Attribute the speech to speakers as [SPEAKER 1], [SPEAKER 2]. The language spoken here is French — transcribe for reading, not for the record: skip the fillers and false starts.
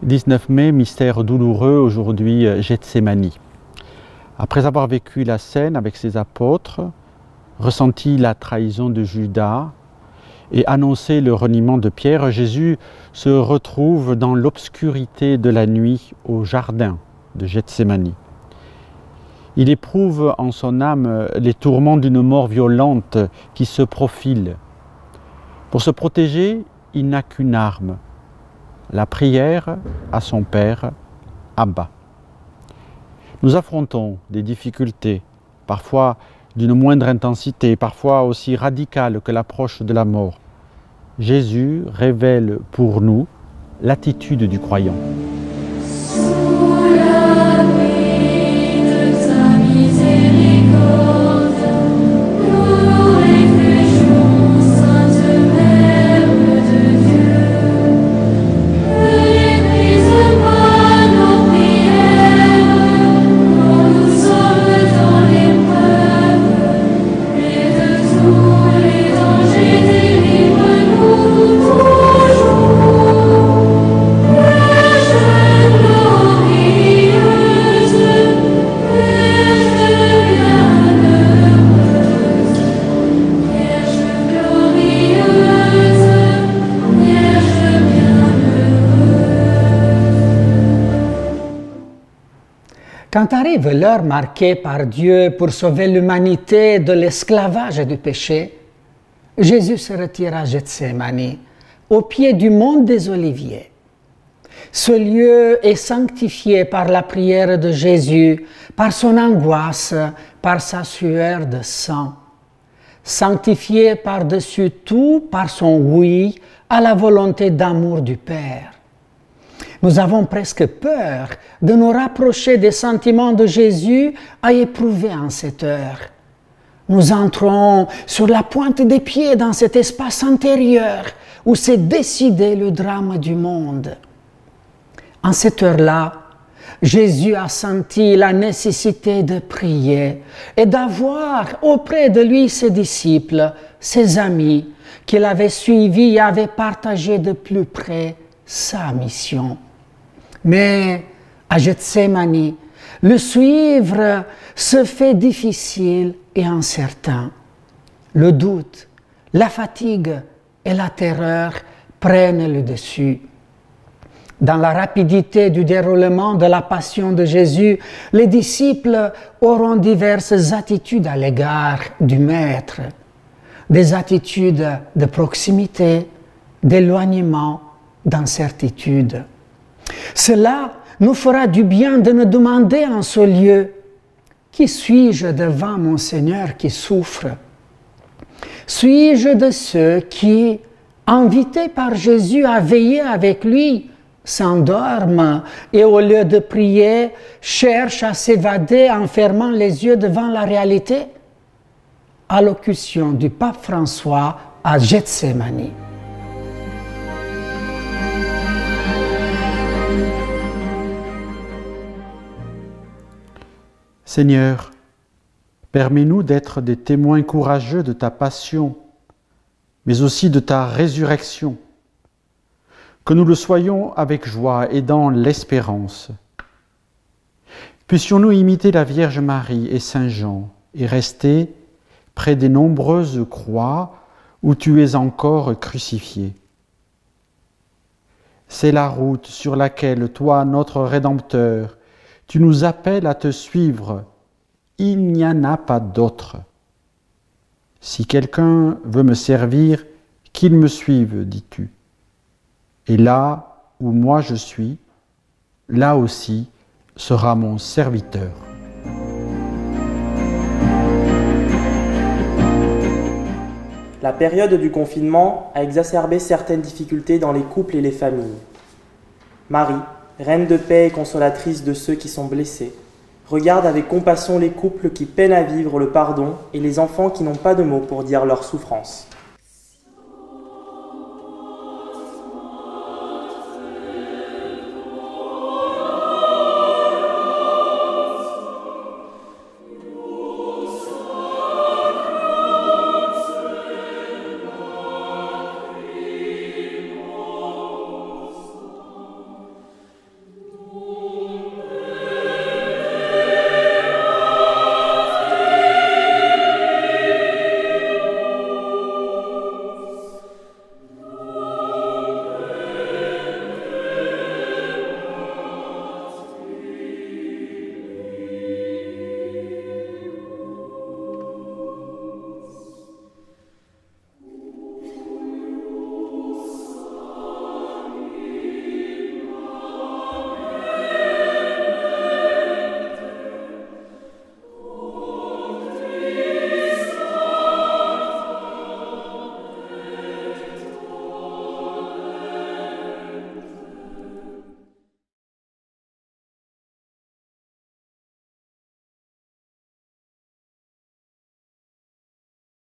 [SPEAKER 1] 19 mai, mystère douloureux, aujourd'hui Gethsémani. Après avoir vécu la scène avec ses apôtres, ressenti la trahison de Judas et annoncé le reniement de Pierre, Jésus se retrouve dans l'obscurité de la nuit au jardin de Gethsémani. Il éprouve en son âme les tourments d'une mort violente qui se profile. Pour se protéger, il n'a qu'une arme, la prière à son Père, Abba. Nous affrontons des difficultés, parfois d'une moindre intensité, parfois aussi radicales que l'approche de la mort. Jésus révèle pour nous l'attitude du croyant.
[SPEAKER 2] Quand arrive l'heure marquée par Dieu pour sauver l'humanité de l'esclavage et du péché, Jésus se retire à Gethsémani, au pied du mont des Oliviers. Ce lieu est sanctifié par la prière de Jésus, par son angoisse, par sa sueur de sang. Sanctifié par-dessus tout par son oui à la volonté d'amour du Père. Nous avons presque peur de nous rapprocher des sentiments de Jésus à éprouver en cette heure. Nous entrons sur la pointe des pieds dans cet espace intérieur où s'est décidé le drame du monde. En cette heure-là, Jésus a senti la nécessité de prier et d'avoir auprès de lui ses disciples, ses amis, qu'il avait suivis et avaient partagé de plus près sa mission. Mais à Gethsémani, le suivre se fait difficile et incertain. Le doute, la fatigue et la terreur prennent le dessus. Dans la rapidité du déroulement de la passion de Jésus, les disciples auront diverses attitudes à l'égard du Maître. Des attitudes de proximité, d'éloignement, d'incertitude. Cela nous fera du bien de nous demander en ce lieu, qui suis-je devant mon Seigneur qui souffre? Suis-je de ceux qui, invités par Jésus à veiller avec lui, s'endorment et au lieu de prier, cherchent à s'évader en fermant les yeux devant la réalité? Allocution du pape François à Gethsémani.
[SPEAKER 1] Seigneur, permets-nous d'être des témoins courageux de ta passion, mais aussi de ta résurrection. Que nous le soyons avec joie et dans l'espérance. Puissions-nous imiter la Vierge Marie et Saint Jean et rester près des nombreuses croix où tu es encore crucifié. C'est la route sur laquelle toi, notre Rédempteur, tu nous appelles à te suivre. Il n'y en a pas d'autre. Si quelqu'un veut me servir, qu'il me suive, dis-tu. Et là où moi je suis, là aussi sera mon serviteur.
[SPEAKER 3] La période du confinement a exacerbé certaines difficultés dans les couples et les familles. Marie, reine de paix et consolatrice de ceux qui sont blessés, regarde avec compassion les couples qui peinent à vivre le pardon et les enfants qui n'ont pas de mots pour dire leur souffrance.